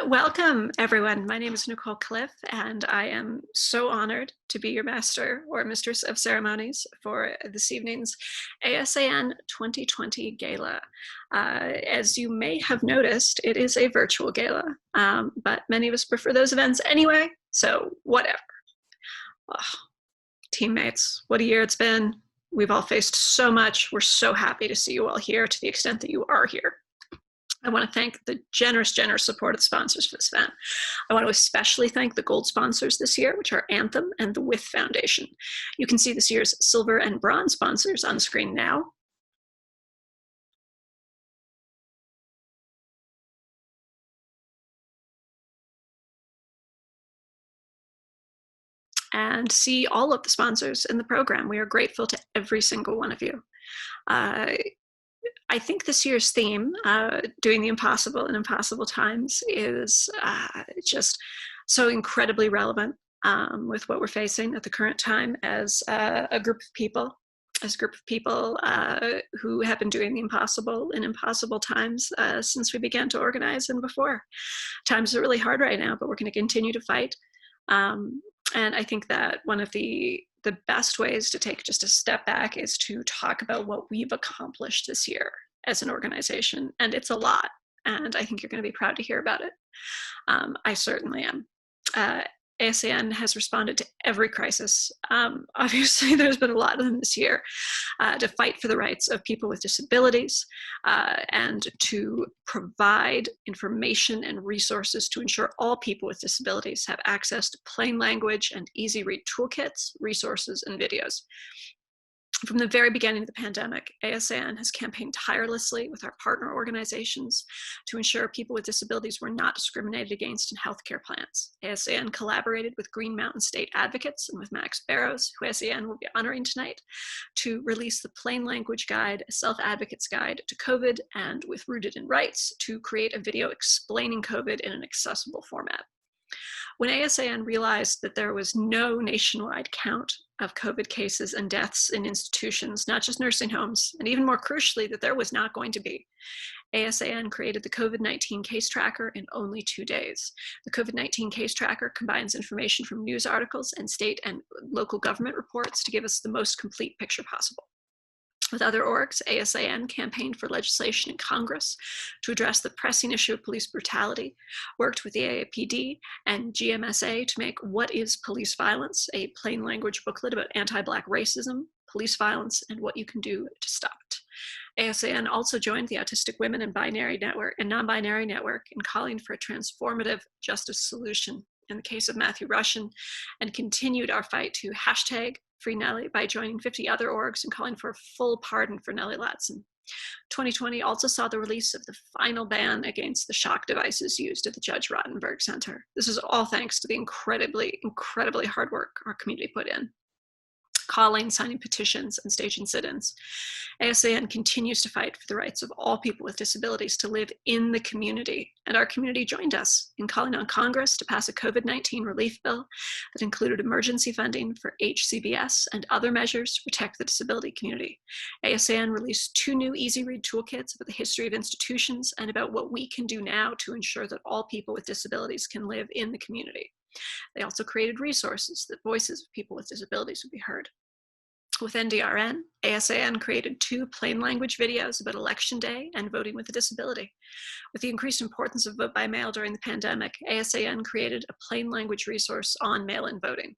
Welcome, everyone. My name is Nicole Cliff, and I am so honored to be your master or mistress of ceremonies for this evening's ASAN 2020 Gala. As you may have noticed, it is a virtual gala, but many of us prefer those events anyway, so whatever. Ugh, teammates, what a year it's been. We've all faced so much. We're so happy to see you all here to the extent that you are here. I want to thank the generous support of sponsors for this event. I want to especially thank the gold sponsors this year, which are Anthem and the With Foundation. You can see this year's silver and bronze sponsors on screen now. And see all of the sponsors in the program. We are grateful to every single one of you. I think this year's theme, doing the impossible in impossible times, is just so incredibly relevant with what we're facing at the current time as a group of people, who have been doing the impossible in impossible times since we began to organize and before. Times are really hard right now, but we're going to continue to fight. And I think that one of the best ways to take just a step back is to talk about what we've accomplished this year as an organization. And it's a lot. And I think you're going to be proud to hear about it. I certainly am. ASAN has responded to every crisis. Obviously, there's been a lot of them this year to fight for the rights of people with disabilities and to provide information and resources to ensure all people with disabilities have access to plain language and easy read toolkits, resources, and videos. From the very beginning of the pandemic, ASAN has campaigned tirelessly with our partner organizations to ensure people with disabilities were not discriminated against in healthcare plans. ASAN collaborated with Green Mountain State Advocates and with Max Barrows, who ASAN will be honoring tonight, to release the Plain Language Guide, a self-advocate's guide to COVID, and with Rooted in Rights to create a video explaining COVID in an accessible format. When ASAN realized that there was no nationwide count of COVID cases and deaths in institutions, not just nursing homes, and even more crucially, that there was not going to be, ASAN created the COVID-19 case tracker in only 2 days. The COVID-19 case tracker combines information from news articles and state and local government reports to give us the most complete picture possible. With other orgs, ASAN campaigned for legislation in Congress to address the pressing issue of police brutality, worked with the AAPD and GMSA to make What is Police Violence, a plain language booklet about anti-Black racism, police violence, and what you can do to stop it. ASAN also joined the Autistic Women and Non-Binary Network in calling for a transformative justice solution in the case of Matthew Rushin, and continued our fight to hashtag Free Nellie by joining 50 other orgs and calling for a full pardon for Nellie Latson. 2020 also saw the release of the final ban against the shock devices used at the Judge Rottenberg Center. This is all thanks to the incredibly hard work our community put in. Calling, signing petitions, and staging sit-ins. ASAN continues to fight for the rights of all people with disabilities to live in the community, and our community joined us in calling on Congress to pass a COVID-19 relief bill that included emergency funding for HCBS and other measures to protect the disability community. ASAN released 2 new easy read toolkits about the history of institutions and about what we can do now to ensure that all people with disabilities can live in the community. They also created resources that voices of people with disabilities would be heard. With NDRN, ASAN created 2 plain language videos about Election Day and voting with a disability. With the increased importance of vote by mail during the pandemic, ASAN created a plain language resource on mail-in voting.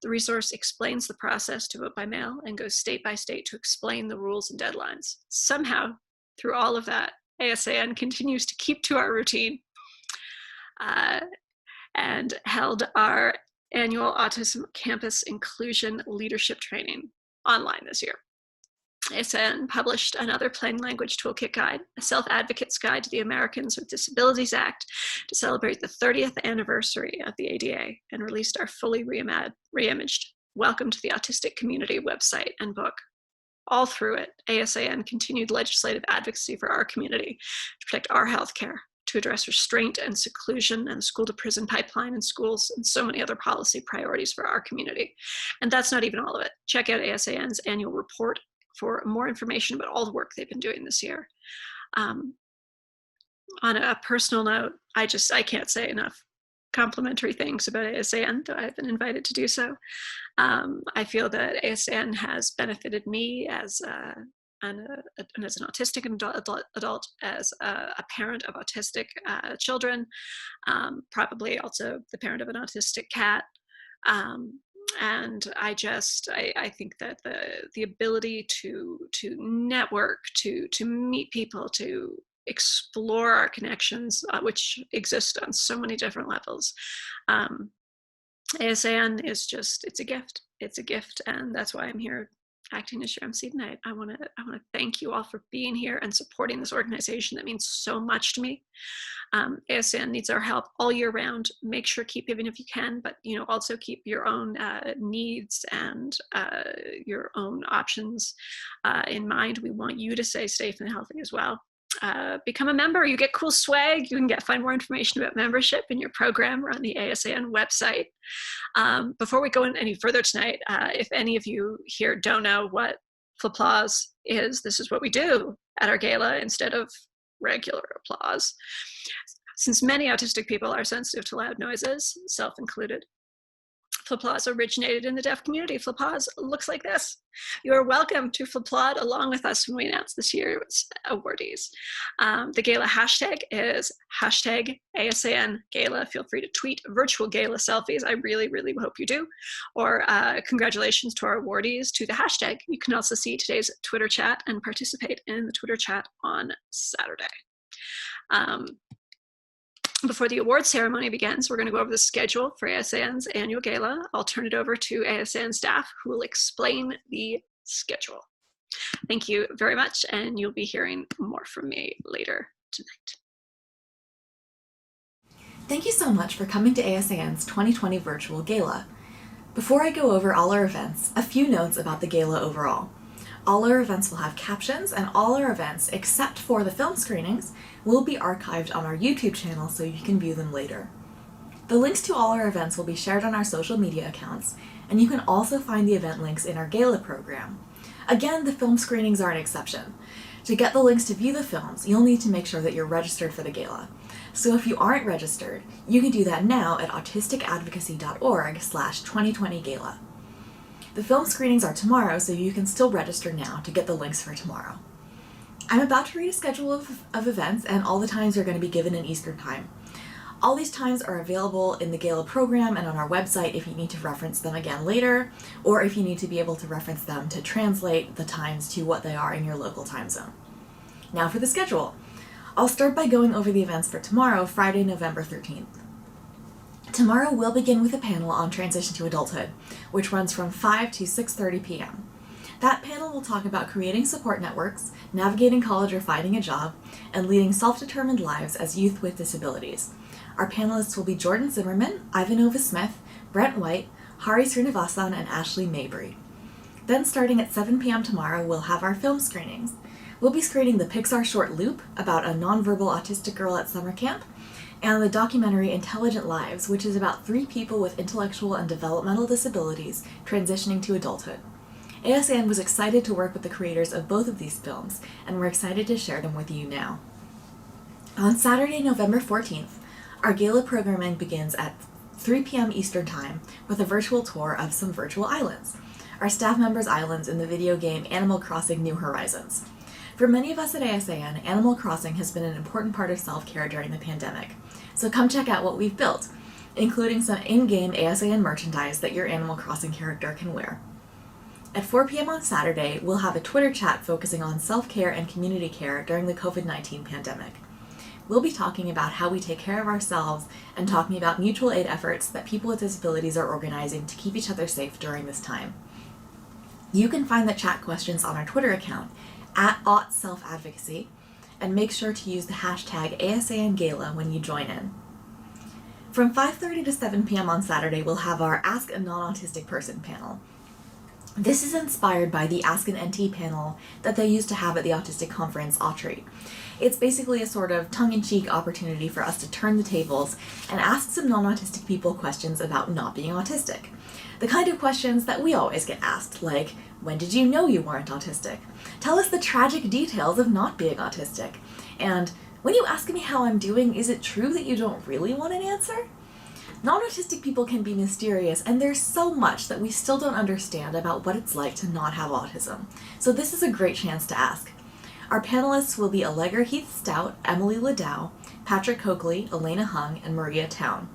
The resource explains the process to vote by mail and goes state by state to explain the rules and deadlines. Somehow, through all of that, ASAN continues to keep to our routine and held our annual Autism Campus Inclusion Leadership Training online this year. ASAN published another plain language toolkit guide, a self-advocate's guide to the Americans with Disabilities Act to celebrate the 30th anniversary of the ADA, and released our fully reimaged Welcome to the Autistic Community website and book. All through it, ASAN continued legislative advocacy for our community to protect our healthcare, to address restraint and seclusion and the school-to-prison pipeline in schools, and so many other policy priorities for our community. And that's not even all of it. Check out ASAN's annual report for more information about all the work they've been doing this year. On a personal note, I can't say enough complimentary things about ASAN, though I've been invited to do so. I feel that ASAN has benefited me as as an autistic adult, as a parent of autistic children, probably also the parent of an autistic cat. Um, and I think that the ability to network, to meet people, to explore our connections, which exist on so many different levels. Um, ASAN is just, it's a gift. It's a gift, and that's why I'm here acting as your MC tonight. I want to thank you all for being here and supporting this organization that means so much to me. ASN needs our help all year round. Make sure keep giving if you can, but also keep your own needs and your own options in mind. We want you to stay safe and healthy as well. Become a member. You get cool swag. You can find more information about membership in your program or on the ASN website. Before we go any further tonight, if any of you here don't know what Flapplause is, this is what we do at our gala instead of regular applause. Since many autistic people are sensitive to loud noises, self included, Flapplause originated in the deaf community. Flapplause looks like this. You are welcome to Flapplaud along with us when we announce this year's awardees. The gala hashtag is hashtag ASAN Gala. Feel free to tweet virtual gala selfies. I really, really hope you do. Or congratulations to our awardees to the hashtag. You can also see today's Twitter chat and participate in the Twitter chat on Saturday. Before the award ceremony begins, we're going to go over the schedule for ASAN's annual gala. I'll turn it over to ASAN staff who will explain the schedule. Thank you very much, and you'll be hearing more from me later tonight. Thank you so much for coming to ASAN's 2020 virtual gala. Before I go over all our events, a few notes about the gala overall. All our events will have captions, and all our events, except for the film screenings, will be archived on our YouTube channel so you can view them later. The links to all our events will be shared on our social media accounts, and you can also find the event links in our gala program. Again, the film screenings are an exception. To get the links to view the films, you'll need to make sure that you're registered for the gala. So if you aren't registered, you can do that now at autisticadvocacy.org/2020gala. The film screenings are tomorrow, so you can still register now to get the links for tomorrow. I'm about to read a schedule of events, and all the times are going to be given in Eastern Time. All these times are available in the gala program and on our website if you need to reference them again later, or if you need to be able to reference them to translate the times to what they are in your local time zone. Now for the schedule. I'll start by going over the events for tomorrow, Friday, November 13th. Tomorrow we'll begin with a panel on transition to adulthood, which runs from 5 to 6:30 p.m. That panel will talk about creating support networks, navigating college or finding a job, and leading self-determined lives as youth with disabilities. Our panelists will be Jordan Zimmerman, Ivanova Smith, Brent White, Hari Srinivasan, and Ashley Mabry. Then starting at 7 p.m. tomorrow, we'll have our film screenings. We'll be screening the Pixar short Loop about a nonverbal autistic girl at summer camp, and the documentary Intelligent Lives, which is about 3 people with intellectual and developmental disabilities transitioning to adulthood. ASAN was excited to work with the creators of both of these films, and we're excited to share them with you now. On Saturday, November 14th, our gala programming begins at 3 p.m. Eastern Time with a virtual tour of some virtual islands, our staff members' islands in the video game Animal Crossing: New Horizons. For many of us at ASAN, Animal Crossing has been an important part of self-care during the pandemic, so come check out what we've built, including some in-game ASAN merchandise that your Animal Crossing character can wear. At 4 p.m. on Saturday, we'll have a Twitter chat focusing on self-care and community care during the COVID-19 pandemic. We'll be talking about how we take care of ourselves and talking about mutual aid efforts that people with disabilities are organizing to keep each other safe during this time. You can find the chat questions on our Twitter account @AughtSelfAdvocacy, and make sure to use the hashtag ASANGala when you join in. From 5:30 to 7 p.m. on Saturday, we'll have our Ask a Non-Autistic Person panel. This is inspired by the Ask an NT panel that they used to have at the autistic conference, Autry. It's basically a sort of tongue-in-cheek opportunity for us to turn the tables and ask some non-autistic people questions about not being autistic. The kind of questions that we always get asked, like, when did you know you weren't autistic? Tell us the tragic details of not being autistic. And When you ask me how I'm doing, is it true that you don't really want an answer? Non-autistic people can be mysterious, and there's so much that we still don't understand about what it's like to not have autism. So this is a great chance to ask. Our panelists will be Allegra Heath Stout, Emily Ladow, Patrick Coakley, Elena Hung, and Maria Town.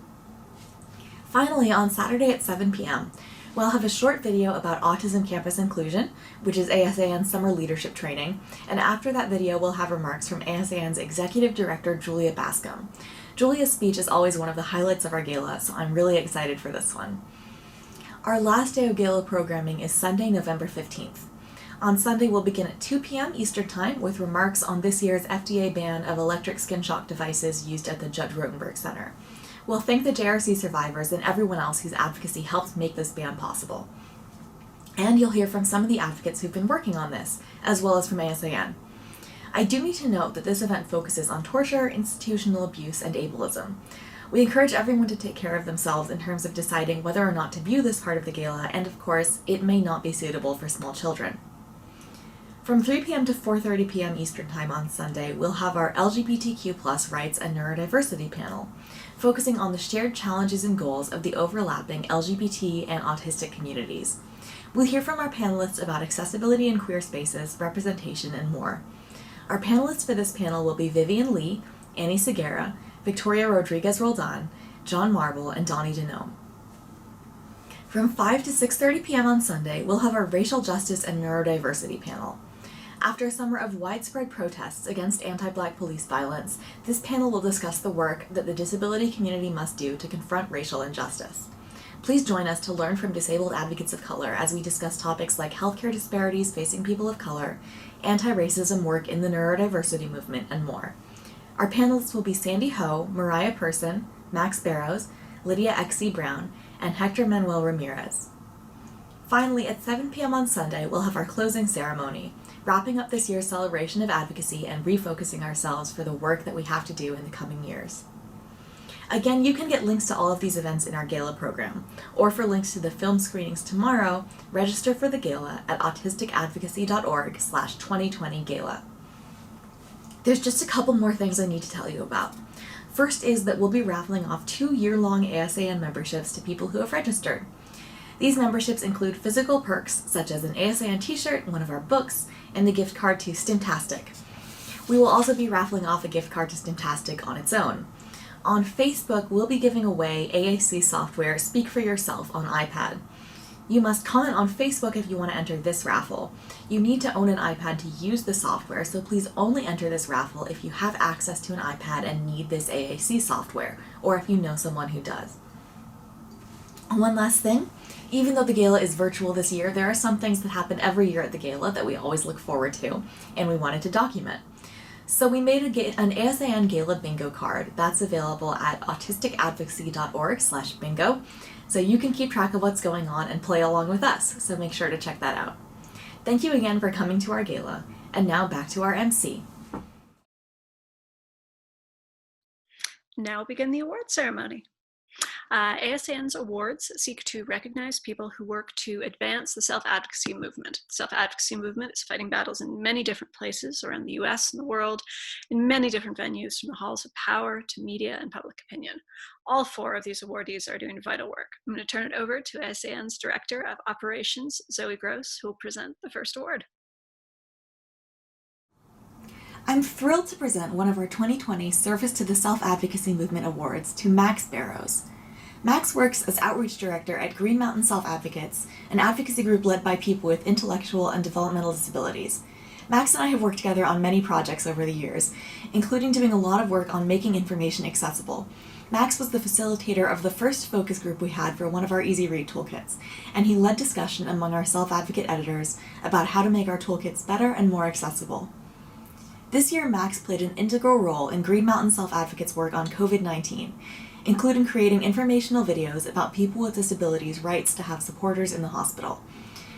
Finally, on Saturday at 7 p.m., we'll have a short video about Autism Campus Inclusion, which is ASAN's summer leadership training, and after that video we'll have remarks from ASAN's Executive Director, Julia Bascom. Julia's speech is always one of the highlights of our gala, so I'm really excited for this one. Our last day of gala programming is Sunday, November 15th. On Sunday, we'll begin at 2 p.m. Eastern Time with remarks on this year's FDA ban of electric skin shock devices used at the Judge Rotenberg Center. We'll thank the JRC survivors and everyone else whose advocacy helped make this ban possible. And you'll hear from some of the advocates who've been working on this, as well as from ASAN. I do need to note that this event focuses on torture, institutional abuse, and ableism. We encourage everyone to take care of themselves in terms of deciding whether or not to view this part of the gala, and of course, it may not be suitable for small children. From 3 p.m. to 4:30 p.m. Eastern Time on Sunday, we'll have our LGBTQ+ rights and neurodiversity panel, focusing on the shared challenges and goals of the overlapping LGBT and autistic communities. We'll hear from our panelists about accessibility in queer spaces, representation, and more. Our panelists for this panel will be Vivian Lee, Annie Segura, Victoria Rodriguez-Roldan, John Marble, and Donnie Denome. From 5 to 6:30 p.m. on Sunday, we'll have our Racial Justice and Neurodiversity panel. After a summer of widespread protests against anti-Black police violence, this panel will discuss the work that the disability community must do to confront racial injustice. Please join us to learn from disabled advocates of color as we discuss topics like healthcare disparities facing people of color, anti-racism work in the neurodiversity movement, and more. Our panelists will be Sandy Ho, Mariah Person, Max Barrows, Lydia X.C. Brown, and Hector Manuel Ramirez. Finally, at 7 p.m. on Sunday, we'll have our closing ceremony, wrapping up this year's celebration of advocacy and refocusing ourselves for the work that we have to do in the coming years. Again, you can get links to all of these events in our gala program, or for links to the film screenings tomorrow, register for the gala at autisticadvocacy.org/2020gala. There's just a couple more things I need to tell you about. First is that we'll be raffling off 2 year-long ASAN memberships to people who have registered. These memberships include physical perks such as an ASAN t-shirt, one of our books, and the gift card to Stimtastic. We will also be raffling off a gift card to Stimtastic on its own. On Facebook, we'll be giving away AAC software Speak for Yourself on iPad. You must comment on Facebook if you want to enter this raffle. You need to own an iPad to use the software, so please only enter this raffle if you have access to an iPad and need this AAC software, or if you know someone who does. One last thing, even though the gala is virtual this year, there are some things that happen every year at the gala that we always look forward to, and we wanted to document. So we made an ASAN Gala bingo card that's available at autisticadvocacy.org/bingo, so you can keep track of what's going on and play along with us, so make sure to check that out. Thank you again for coming to our gala, and now back to our MC. Now begin the award ceremony. ASAN's awards seek to recognize people who work to advance the self-advocacy movement. The self-advocacy movement is fighting battles in many different places around the US and the world, in many different venues, from the halls of power to media and public opinion. All 4 of these awardees are doing vital work. I'm going to turn it over to ASAN's Director of Operations, Zoe Gross, who will present the first award. I'm thrilled to present one of our 2020 Service to the Self-Advocacy Movement Awards to Max Barrows. Max works as Outreach Director at Green Mountain Self-Advocates, an advocacy group led by people with intellectual and developmental disabilities. Max and I have worked together on many projects over the years, including doing a lot of work on making information accessible. Max was the facilitator of the first focus group we had for one of our Easy Read toolkits, and he led discussion among our self-advocate editors about how to make our toolkits better and more accessible. This year, Max played an integral role in Green Mountain Self-Advocates' work on COVID-19, including creating informational videos about people with disabilities' rights to have supporters in the hospital.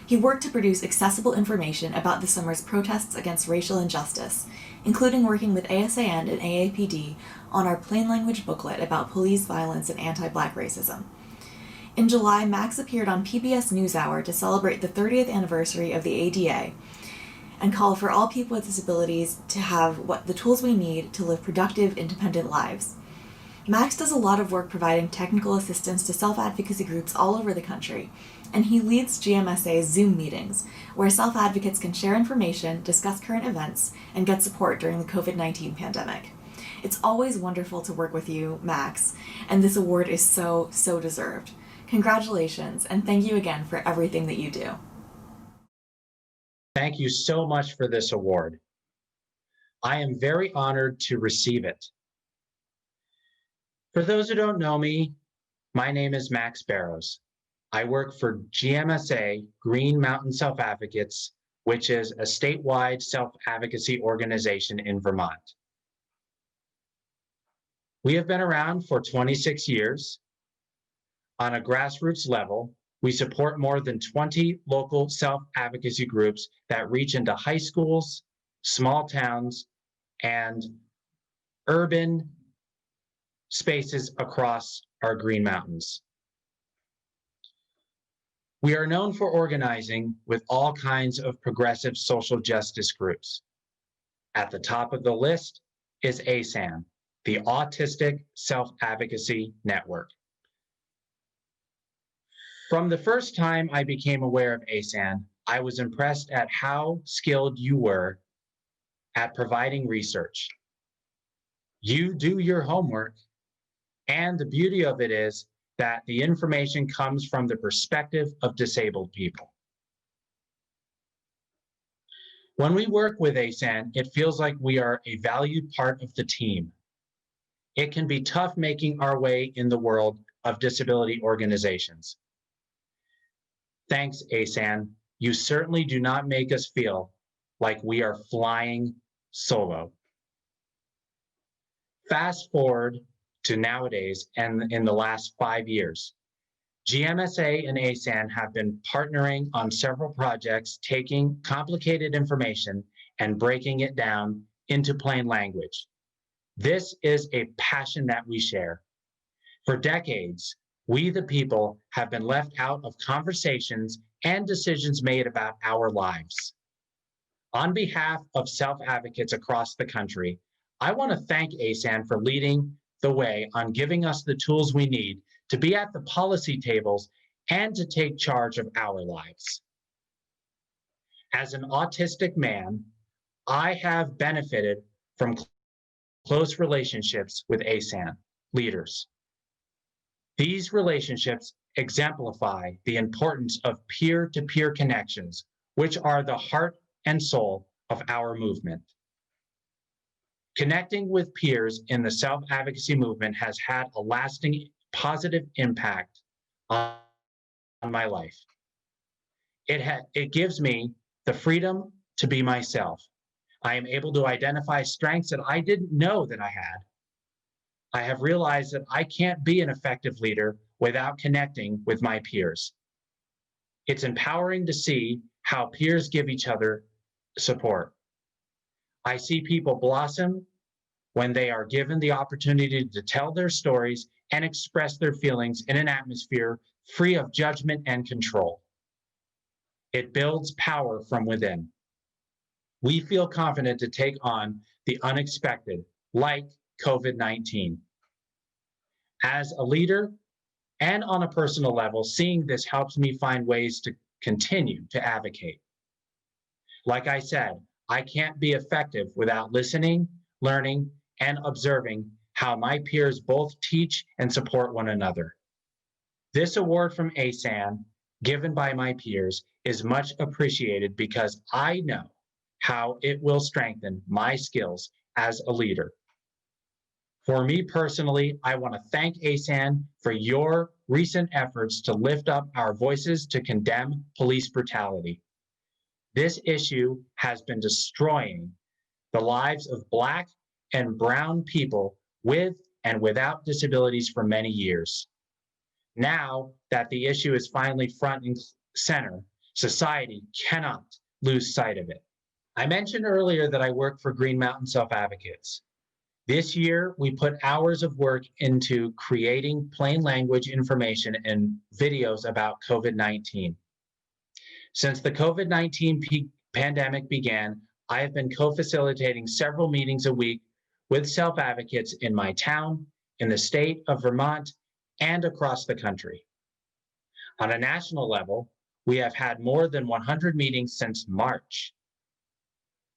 He worked to produce accessible information about the summer's protests against racial injustice, including working with ASAN and AAPD on our plain language booklet about police violence and anti-Black racism. In July, Max appeared on PBS NewsHour to celebrate the 30th anniversary of the ADA, and call for all people with disabilities to have the tools we need to live productive, independent lives. Max does a lot of work providing technical assistance to self-advocacy groups all over the country, and he leads GMSA's Zoom meetings, where self-advocates can share information, discuss current events, and get support during the COVID-19 pandemic. It's always wonderful to work with you, Max, and this award is so, so deserved. Congratulations, and thank you again for everything that you do. Thank you so much for this award. I am very honored to receive it. For those who don't know me, my name is Max Barrows. I work for GMSA, Green Mountain Self-Advocates, which is a statewide self-advocacy organization in Vermont. We have been around for 26 years. On a grassroots level, we support more than 20 local self-advocacy groups that reach into high schools, small towns, and urban spaces across our Green Mountains. We are known for organizing with all kinds of progressive social justice groups. At the top of the list is ASAN, the Autistic Self-Advocacy Network. From the first time I became aware of ASAN, I was impressed at how skilled you were at providing research. You do your homework, and the beauty of it is that the information comes from the perspective of disabled people. When we work with ASAN, it feels like we are a valued part of the team. It can be tough making our way in the world of disability organizations. Thanks, ASAN. You certainly do not make us feel like we are flying solo. Fast forward to nowadays and in the last 5 years, GMSA and ASAN have been partnering on several projects, taking complicated information and breaking it down into plain language. This is a passion that we share. For decades, we the people have been left out of conversations and decisions made about our lives. On behalf of self-advocates across the country, I want to thank ASAN for leading the way on giving us the tools we need to be at the policy tables and to take charge of our lives. As an autistic man, I have benefited from close relationships with ASAN leaders. These relationships exemplify the importance of peer-to-peer connections, which are the heart and soul of our movement. Connecting with peers in the self-advocacy movement has had a lasting positive impact on my life. It gives me the freedom to be myself. I am able to identify strengths that I didn't know that I had. I have realized that I can't be an effective leader without connecting with my peers. It's empowering to see how peers give each other support. I see people blossom when they are given the opportunity to tell their stories and express their feelings in an atmosphere free of judgment and control. It builds power from within. We feel confident to take on the unexpected, like COVID-19. As a leader and on a personal level, seeing this helps me find ways to continue to advocate. Like I said, I can't be effective without listening, learning, and observing how my peers both teach and support one another. This award from ASAN, given by my peers, is much appreciated because I know how it will strengthen my skills as a leader. For me personally, I want to thank ASAN for your recent efforts to lift up our voices to condemn police brutality. This issue has been destroying the lives of Black and brown people with and without disabilities for many years. Now that the issue is finally front and center, society cannot lose sight of it. I mentioned earlier that I work for Green Mountain Self-Advocates. This year, we put hours of work into creating plain language information and videos about COVID-19. Since the COVID-19 pandemic began, I have been co-facilitating several meetings a week with self-advocates in my town, in the state of Vermont, and across the country. On a national level, we have had more than 100 meetings since March.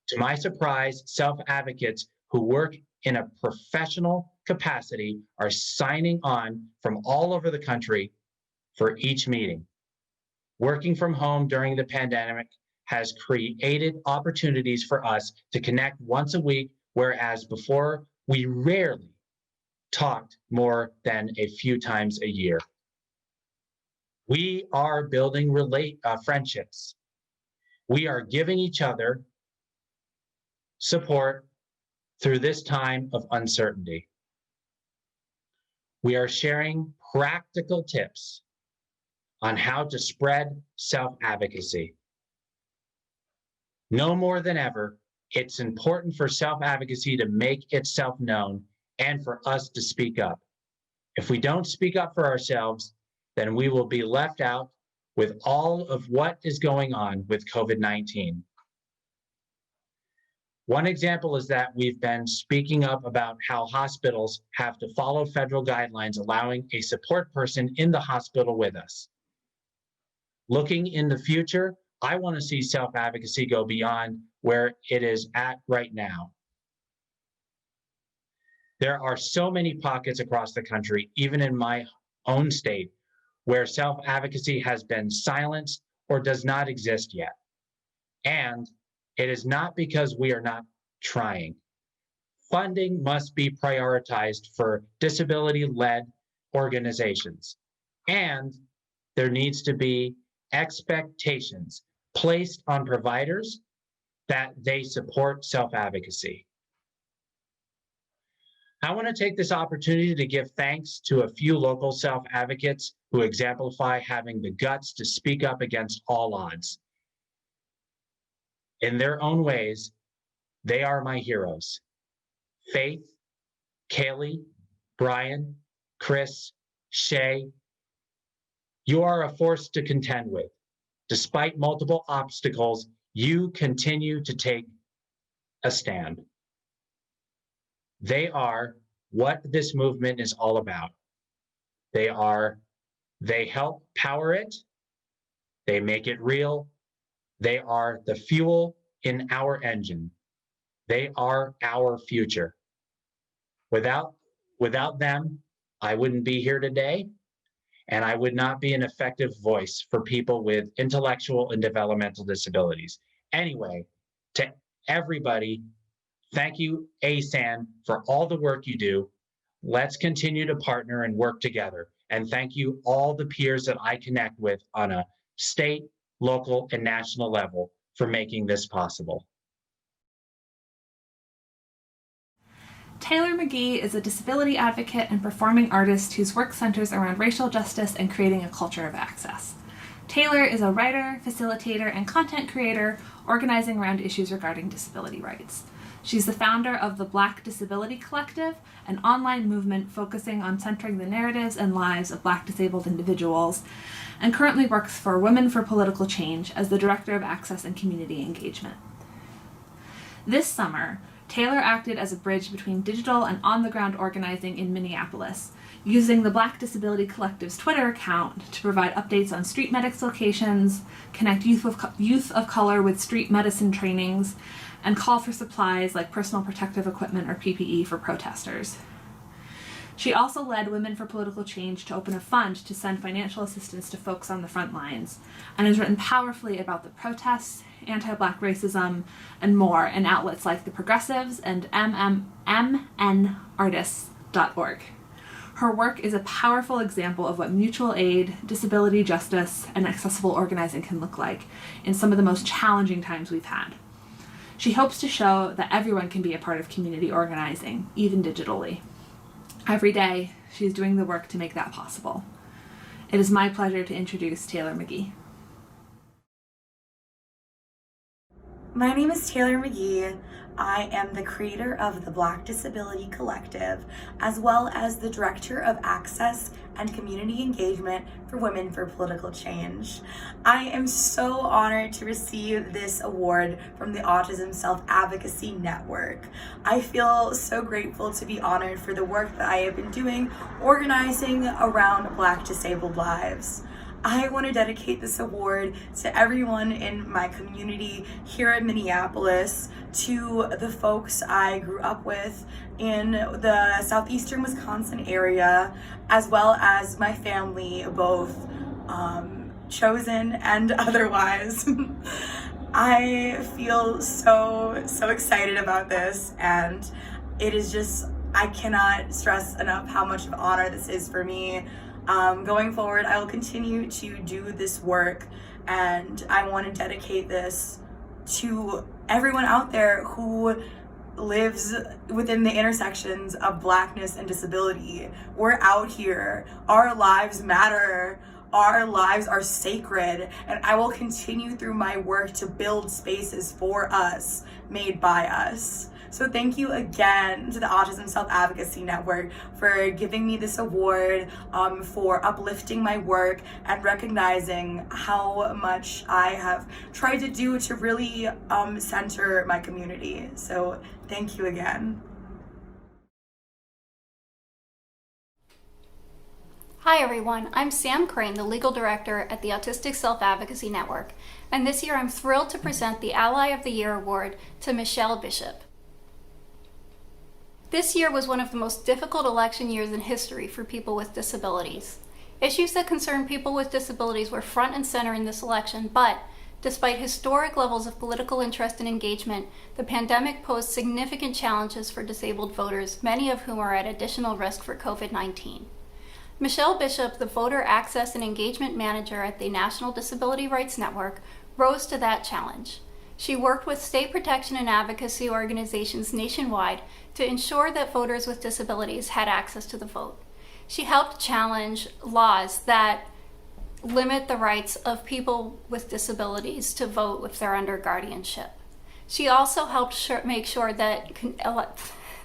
To my surprise, self-advocates who work in a professional capacity are signing on from all over the country for each meeting. Working from home during the pandemic has created opportunities for us to connect once a week, whereas before we rarely talked more than a few times a year. We are building friendships. We are giving each other support through this time of uncertainty. We are sharing practical tips on how to spread self-advocacy. No more than ever, it's important for self-advocacy to make itself known and for us to speak up. If we don't speak up for ourselves, then we will be left out with all of what is going on with COVID-19. One example is that we've been speaking up about how hospitals have to follow federal guidelines, allowing a support person in the hospital with us. Looking in the future, I want to see self-advocacy go beyond where it is at right now. There are so many pockets across the country, even in my own state, where self-advocacy has been silenced or does not exist yet. And it is not because we are not trying. Funding must be prioritized for disability-led organizations. And there needs to be expectations placed on providers that they support self-advocacy. I want to take this opportunity to give thanks to a few local self-advocates who exemplify having the guts to speak up against all odds. In their own ways, they are my heroes. Faith, Kaylee, Brian, Chris, Shay, you are a force to contend with. Despite multiple obstacles, you continue to take a stand. They are what this movement is all about. They help power it. They make it real. They are the fuel in our engine. They are our future. Without them, I wouldn't be here today, and I would not be an effective voice for people with intellectual and developmental disabilities. Anyway, to everybody, thank you, ASAN, for all the work you do. Let's continue to partner and work together. And thank you all the peers that I connect with on a state, local, and national level for making this possible. Taylor McGee is a disability advocate and performing artist whose work centers around racial justice and creating a culture of access. Taylor is a writer, facilitator, and content creator organizing around issues regarding disability rights. She's the founder of the Black Disability Collective, an online movement focusing on centering the narratives and lives of Black disabled individuals, and currently works for Women for Political Change as the Director of Access and Community Engagement. This summer, Taylor acted as a bridge between digital and on-the-ground organizing in Minneapolis, using the Black Disability Collective's Twitter account to provide updates on street medics locations, connect youth of color with street medicine trainings, and call for supplies like personal protective equipment or PPE for protesters. She also led Women for Political Change to open a fund to send financial assistance to folks on the front lines, and has written powerfully about the protests, anti-Black racism, and more in outlets like The Progressives and mnartists.org. Her work is a powerful example of what mutual aid, disability justice, and accessible organizing can look like in some of the most challenging times we've had. She hopes to show that everyone can be a part of community organizing, even digitally. Every day, she's doing the work to make that possible. It is my pleasure to introduce Taylor McGee. My name is Taylor McGee. I am the creator of the Black Disability Collective, as well as the Director of Access and Community Engagement for Women for Political Change. I am so honored to receive this award from the Autism Self-Advocacy Network. I feel so grateful to be honored for the work that I have been doing organizing around Black disabled lives. I want to dedicate this award to everyone in my community here in Minneapolis, to the folks I grew up with in the southeastern Wisconsin area, as well as my family, both chosen and otherwise. I feel so excited about this, and it is just, I cannot stress enough how much of an honor this is for me. Going forward, I will continue to do this work, and I want to dedicate this to everyone out there who lives within the intersections of Blackness and disability. We're out here. Our lives matter. Our lives are sacred, and I will continue through my work to build spaces for us, made by us. So thank you again to the Autism Self-Advocacy Network for giving me this award, for uplifting my work and recognizing how much I have tried to do to really center my community. So thank you again. Hi everyone, I'm Sam Crane, the Legal Director at the Autistic Self-Advocacy Network, and this year I'm thrilled to present the Ally of the Year Award to Michelle Bishop. This year was one of the most difficult election years in history for people with disabilities. Issues that concern people with disabilities were front and center in this election, but despite historic levels of political interest and engagement, the pandemic posed significant challenges for disabled voters, many of whom are at additional risk for COVID-19. Michelle Bishop, the Voter Access and Engagement Manager at the National Disability Rights Network, rose to that challenge. She worked with state protection and advocacy organizations nationwide to ensure that voters with disabilities had access to the vote. She helped challenge laws that limit the rights of people with disabilities to vote if they're under guardianship. She also helped make sure that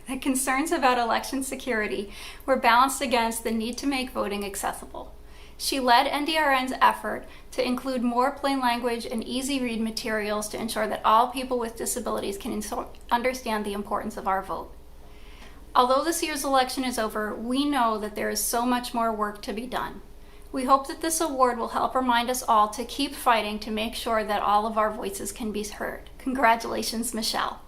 the concerns about election security were balanced against the need to make voting accessible. She led NDRN's effort to include more plain language and easy read materials to ensure that all people with disabilities can understand the importance of our vote. Although this year's election is over, we know that there is so much more work to be done. We hope that this award will help remind us all to keep fighting to make sure that all of our voices can be heard. Congratulations, Michelle.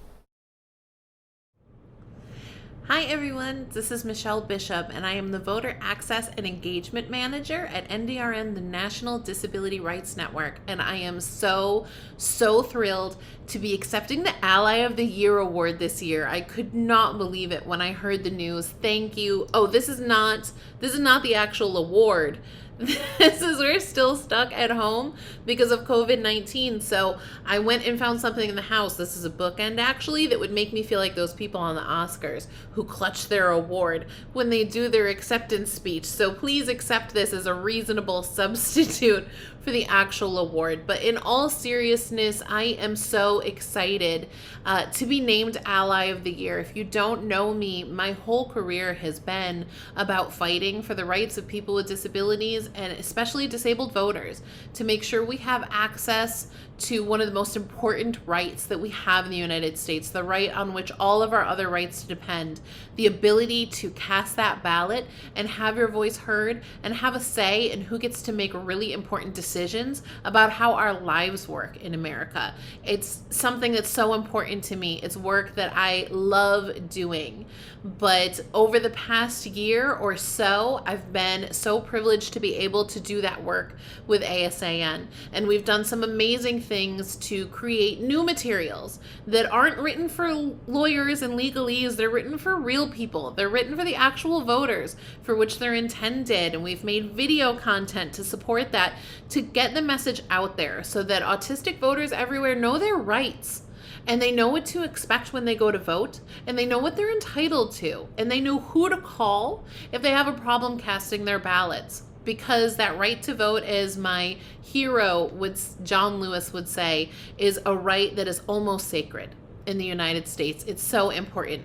Hi everyone, this is Michelle Bishop, and I am the Voter Access and Engagement Manager at NDRN, the National Disability Rights Network, and I am so thrilled to be accepting the Ally of the Year award this year. I could not believe it when I heard the news. Thank you. Oh, this is not the actual award. We're still stuck at home because of COVID-19. So I went and found something in the house. This is a bookend actually that would make me feel like those people on the Oscars who clutch their award when they do their acceptance speech. So please accept this as a reasonable substitute for the actual award. But in all seriousness, I am so excited to be named Ally of the Year. If you don't know me, my whole career has been about fighting for the rights of people with disabilities and especially disabled voters to make sure we have access to one of the most important rights that we have in the United States, the right on which all of our other rights depend, the ability to cast that ballot and have your voice heard and have a say in who gets to make really important decisions about how our lives work in America. It's something that's so important to me. It's work that I love doing. But over the past year or so, I've been so privileged to be able to do that work with ASAN. And we've done some amazing things to create new materials that aren't written for lawyers and legalese. They're written for real people. They're written for the actual voters for which they're intended. And we've made video content to support that, to get the message out there so that autistic voters everywhere know their rights. And they know what to expect when they go to vote, and they know what they're entitled to, and they know who to call if they have a problem casting their ballots. because that right to vote, as my hero John Lewis would say, is a right that is almost sacred in the United States. It's so important.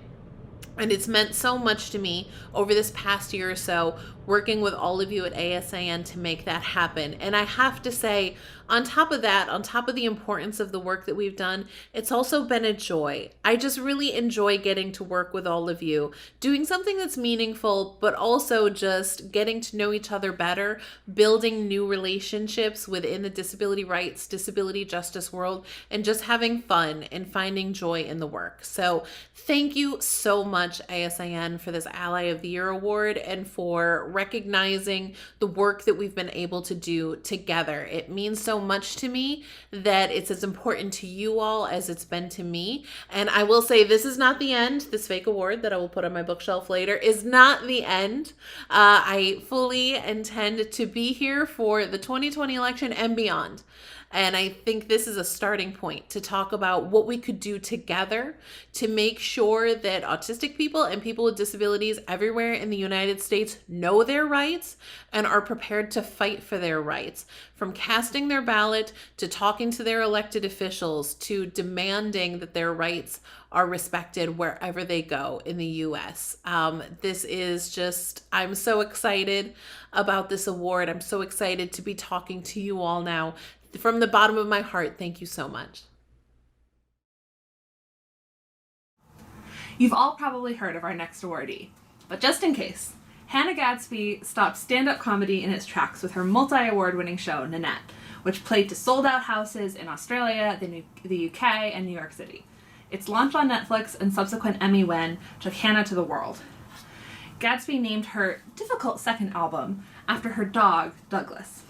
And it's meant so much to me over this past year or so, working with all of you at ASAN to make that happen. And I have to say, on top of that, on top of the importance of the work that we've done, it's also been a joy. I just really enjoy getting to work with all of you, doing something that's meaningful, but also just getting to know each other better, building new relationships within the disability rights, disability justice world, and just having fun and finding joy in the work. So thank you so much, ASAN, for this Ally of the Year award and for recognizing the work that we've been able to do together. It means so much to me that it's as important to you all as it's been to me. And I will say, this is not the end. This fake award that I will put on my bookshelf later is not the end. I fully intend to be here for the 2020 election and beyond. And I think this is a starting point to talk about what we could do together to make sure that autistic people and people with disabilities everywhere in the United States know their rights and are prepared to fight for their rights. From casting their ballot to talking to their elected officials to demanding that their rights are respected wherever they go in the US. This is just, I'm so excited about this award. I'm so excited to be talking to you all now. From the bottom of my heart, thank you so much. You've all probably heard of our next awardee, but just in case, Hannah Gadsby stopped stand-up comedy in its tracks with her multi-award winning show, Nanette, which played to sold-out houses in Australia, the UK, and New York City. Its launch on Netflix and subsequent Emmy win took Hannah to the world. Gadsby named her difficult second album after her dog, Douglas.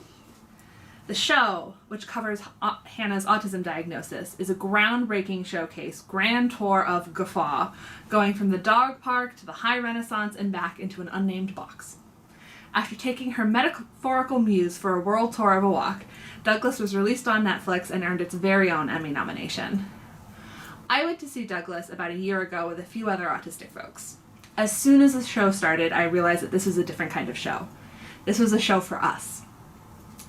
The show, which covers Hannah's autism diagnosis, is a groundbreaking showcase, grand tour of guffaw, going from the dog park to the high Renaissance and back into an unnamed box. After taking her metaphorical muse for a world tour of a walk, Douglas was released on Netflix and earned its very own Emmy nomination. I went to see Douglas about a year ago with a few other autistic folks. As soon as the show started, I realized that this was a different kind of show. This was a show for us.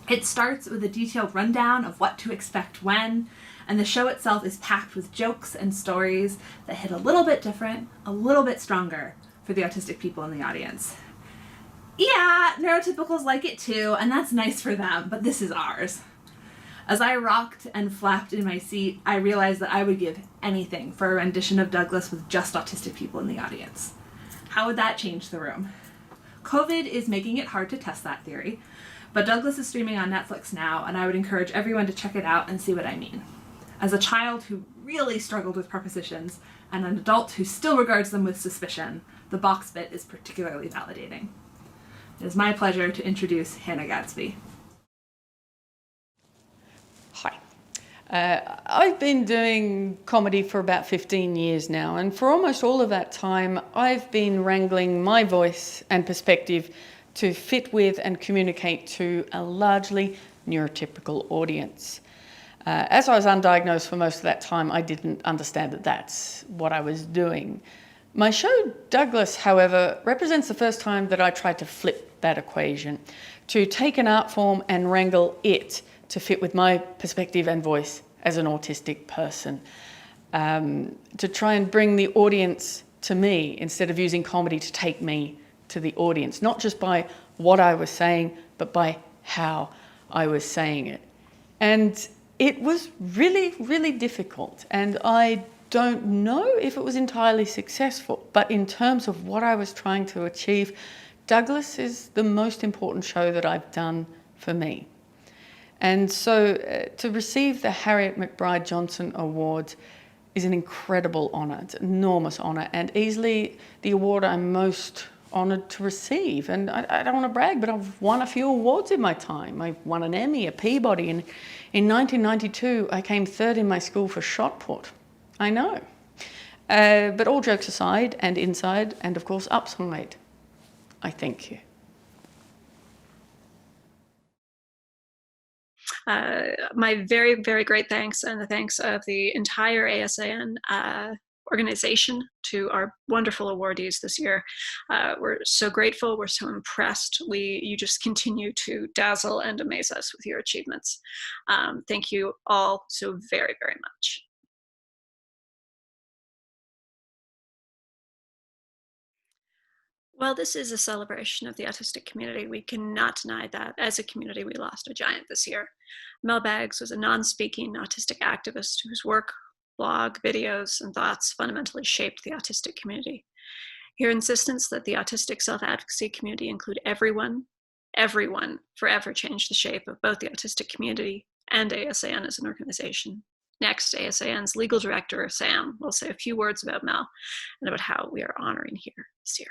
It starts with a detailed rundown of what to expect when, and the show itself is packed with jokes and stories that hit a little bit different, a little bit stronger for the autistic people in the audience. Yeah, neurotypicals like it too, and that's nice for them, but this is ours. As I rocked and flapped in my seat, I realized that I would give anything for a rendition of Douglas with just autistic people in the audience. How would that change the room? COVID is making it hard to test that theory, but Douglas is streaming on Netflix now, and I would encourage everyone to check it out and see what I mean. As a child who really struggled with prepositions, and an adult who still regards them with suspicion, the box bit is particularly validating. It is my pleasure to introduce Hannah Gadsby. Hi. I've been doing comedy for about 15 years now, and for almost all of that time, I've been wrangling my voice and perspective to fit with and communicate to a largely neurotypical audience. As I was undiagnosed for most of that time, I didn't understand that that's what I was doing. My show, Douglas, however, represents the first time that I tried to flip that equation, to take an art form and wrangle it to fit with my perspective and voice as an autistic person, to try and bring the audience to me instead of using comedy to take me to the audience, not just by what I was saying, but by how I was saying it. And it was really, really difficult. And I don't know if it was entirely successful, but in terms of what I was trying to achieve, Douglas is the most important show that I've done for me. And so to receive the Harriet McBride Johnson Award is an incredible honour. It's an enormous honour, and easily the award I'm most honoured to receive. And I don't want to brag, but I've won a few awards in my time. I've won an Emmy, a Peabody, and in 1992 I came third in my school for shot put. I know. But all jokes aside, and inside, and of course upside, I thank you. My very, very great thanks, and the thanks of the entire ASAN organization to our wonderful awardees this year. We're so grateful. We're so impressed. You just continue to dazzle and amaze us with your achievements. Thank you all so very, very much. Well, this is a celebration of the autistic community. We cannot deny that as a community, we lost a giant this year. Mel Baggs was a non-speaking autistic activist whose work, blog, videos, and thoughts fundamentally shaped the autistic community. Your insistence that the autistic self-advocacy community include everyone forever changed the shape of both the autistic community and ASAN as an organization. Next, ASAN's legal director, Sam, will say a few words about Mel and about how we are honoring here this year.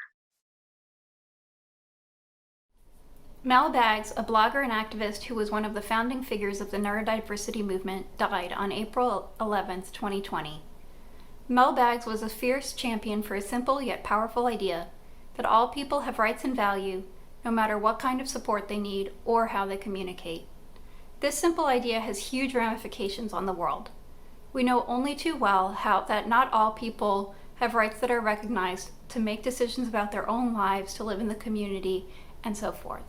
Mel Baggs, a blogger and activist who was one of the founding figures of the neurodiversity movement, died on April 11, 2020. Mel Baggs was a fierce champion for a simple yet powerful idea that all people have rights and value, no matter what kind of support they need or how they communicate. This simple idea has huge ramifications on the world. We know only too well that not all people have rights that are recognized to make decisions about their own lives, to live in the community, and so forth.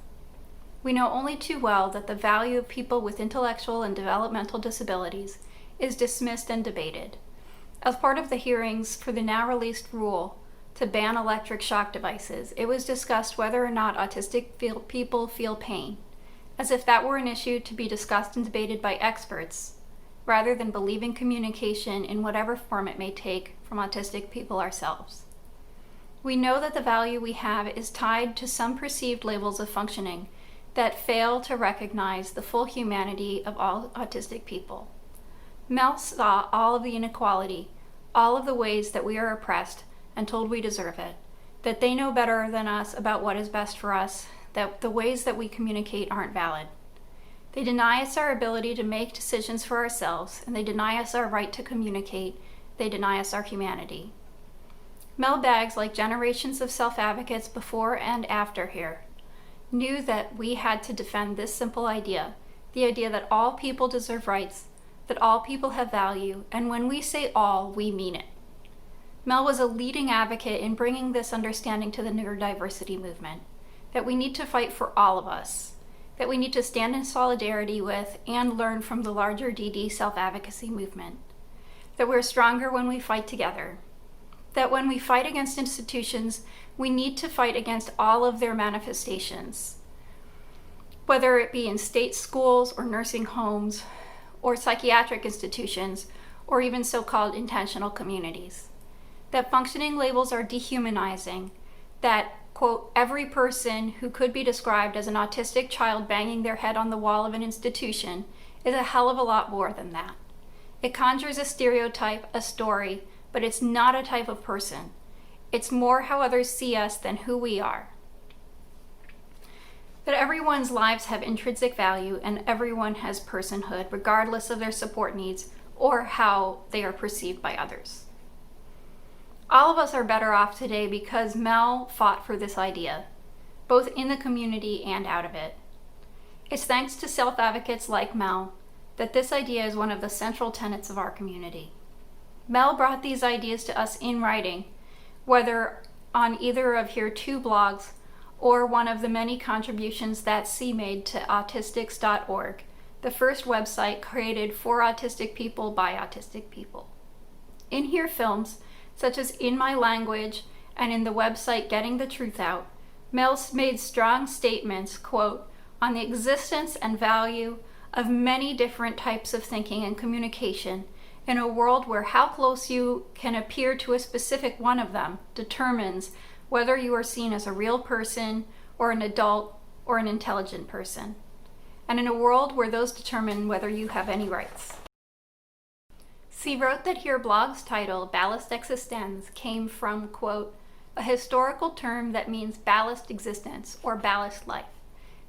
We know only too well that the value of people with intellectual and developmental disabilities is dismissed and debated. As part of the hearings for the now released rule to ban electric shock devices, it was discussed whether or not autistic people feel pain, as if that were an issue to be discussed and debated by experts, rather than believing communication in whatever form it may take from autistic people ourselves. We know that the value we have is tied to some perceived labels of functioning that fail to recognize the full humanity of all autistic people. Mel saw all of the inequality, all of the ways that we are oppressed and told we deserve it, that they know better than us about what is best for us, that the ways that we communicate aren't valid. They deny us our ability to make decisions for ourselves, and they deny us our right to communicate. They deny us our humanity. Mel Baggs, like generations of self-advocates before and after here, knew that we had to defend this simple idea, the idea that all people deserve rights, that all people have value, and when we say all, we mean it. Mel was a leading advocate in bringing this understanding to the neurodiversity movement, that we need to fight for all of us, that we need to stand in solidarity with and learn from the larger DD self-advocacy movement, that we're stronger when we fight together, that when we fight against institutions, we need to fight against all of their manifestations, whether it be in state schools or nursing homes or psychiatric institutions or even so-called intentional communities. That functioning labels are dehumanizing, that, quote, every person who could be described as an autistic child banging their head on the wall of an institution is a hell of a lot more than that. It conjures a stereotype, a story, but it's not a type of person. It's more how others see us than who we are. That everyone's lives have intrinsic value and everyone has personhood, regardless of their support needs or how they are perceived by others. All of us are better off today because Mel fought for this idea, both in the community and out of it. It's thanks to self-advocates like Mel that this idea is one of the central tenets of our community. Mel brought these ideas to us in writing, whether on either of her 2 blogs or one of the many contributions that she made to autistics.org, the first website created for autistic people by autistic people. In her films, such as In My Language and in the website Getting the Truth Out, Mel made strong statements, quote, on the existence and value of many different types of thinking and communication in a world where how close you can appear to a specific one of them determines whether you are seen as a real person or an adult or an intelligent person, and in a world where those determine whether you have any rights. She wrote that her blog's title, Ballast Existence, came from, quote, a historical term that means ballast existence or ballast life,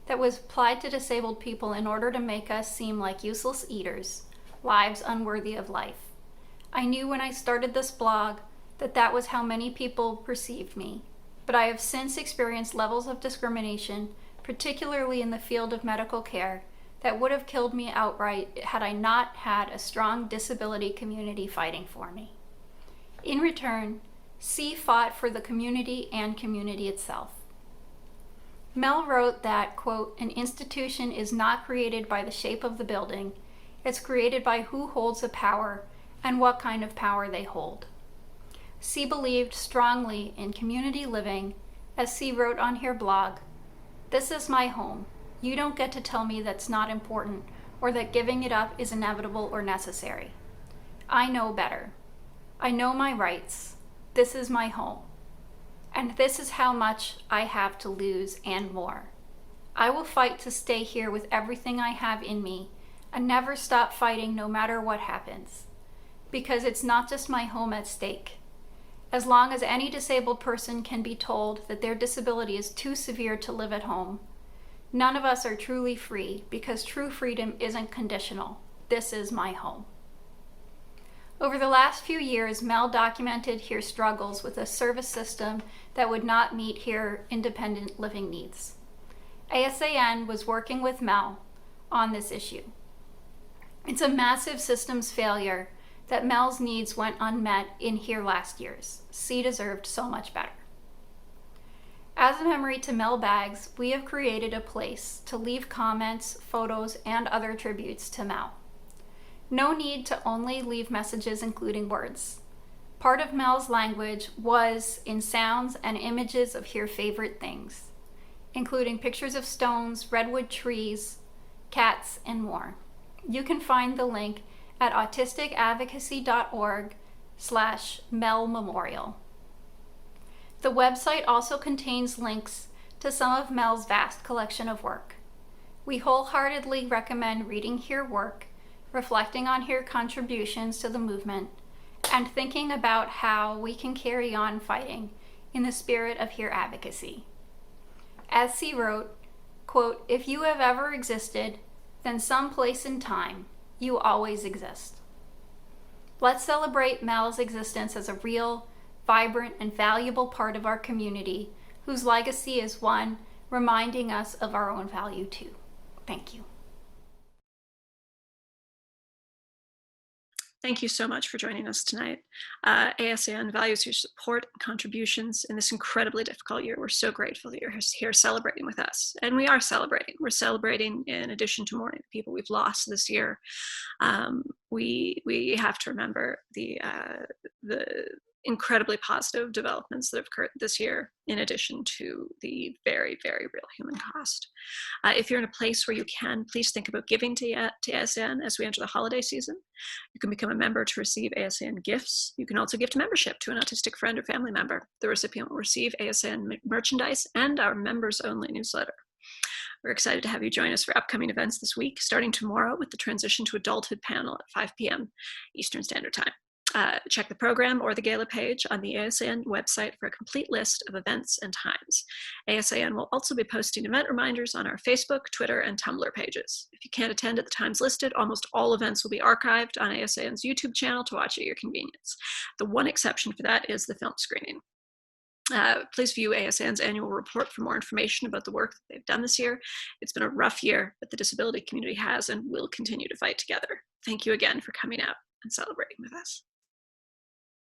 that was applied to disabled people in order to make us seem like useless eaters, lives unworthy of life. I knew when I started this blog that that was how many people perceived me, but I have since experienced levels of discrimination, particularly in the field of medical care, that would have killed me outright had I not had a strong disability community fighting for me. In return, C fought for the community and community itself. Mel wrote that, quote, "An institution is not created by the shape of the building, it's created by who holds the power and what kind of power they hold." C believed strongly in community living, as C wrote on her blog, "This is my home. You don't get to tell me that's not important or that giving it up is inevitable or necessary. I know better. I know my rights. This is my home. And this is how much I have to lose and more. I will fight to stay here with everything I have in me and never stop fighting no matter what happens. Because it's not just my home at stake. As long as any disabled person can be told that their disability is too severe to live at home, none of us are truly free because true freedom isn't conditional. This is my home." Over the last few years, Mel documented her struggles with a service system that would not meet her independent living needs. ASAN was working with Mel on this issue. It's a massive systems failure that Mel's needs went unmet in here last year's. C deserved so much better. As a memory to Mel Baggs, we have created a place to leave comments, photos, and other tributes to Mel. No need to only leave messages including words. Part of Mel's language was in sounds and images of her favorite things, including pictures of stones, redwood trees, cats, and more. You can find the link at autisticadvocacy.org/Mel Memorial. The website also contains links to some of Mel's vast collection of work. We wholeheartedly recommend reading her work, reflecting on her contributions to the movement, and thinking about how we can carry on fighting in the spirit of her advocacy. As C wrote, quote, "If you have ever existed, then someplace in time, you always exist." Let's celebrate Mel's existence as a real, vibrant, and valuable part of our community whose legacy is one reminding us of our own value too. Thank you. Thank you so much for joining us tonight. ASAN values your support and contributions in this incredibly difficult year. We're so grateful that you're here celebrating with us. And we are celebrating. We're celebrating in addition to mourning the people we've lost this year. We have to remember the incredibly positive developments that have occurred this year, in addition to the very, very real human cost. If you're in a place where you can, please think about giving to ASN as we enter the holiday season. You can become a member to receive ASN gifts. You can also gift membership to an autistic friend or family member. The recipient will receive ASN merchandise and our members-only newsletter. We're excited to have you join us for upcoming events this week, starting tomorrow with the Transition to Adulthood panel at 5 p.m. Eastern Standard Time. Check the program or the Gala page on the ASAN website for a complete list of events and times. ASAN will also be posting event reminders on our Facebook, Twitter, and Tumblr pages. If you can't attend at the times listed, almost all events will be archived on ASAN's YouTube channel to watch at your convenience. The one exception for that is the film screening. Please view ASN's annual report for more information about the work that they've done this year. It's been a rough year, but the disability community has and will continue to fight together. Thank you again for coming out and celebrating with us.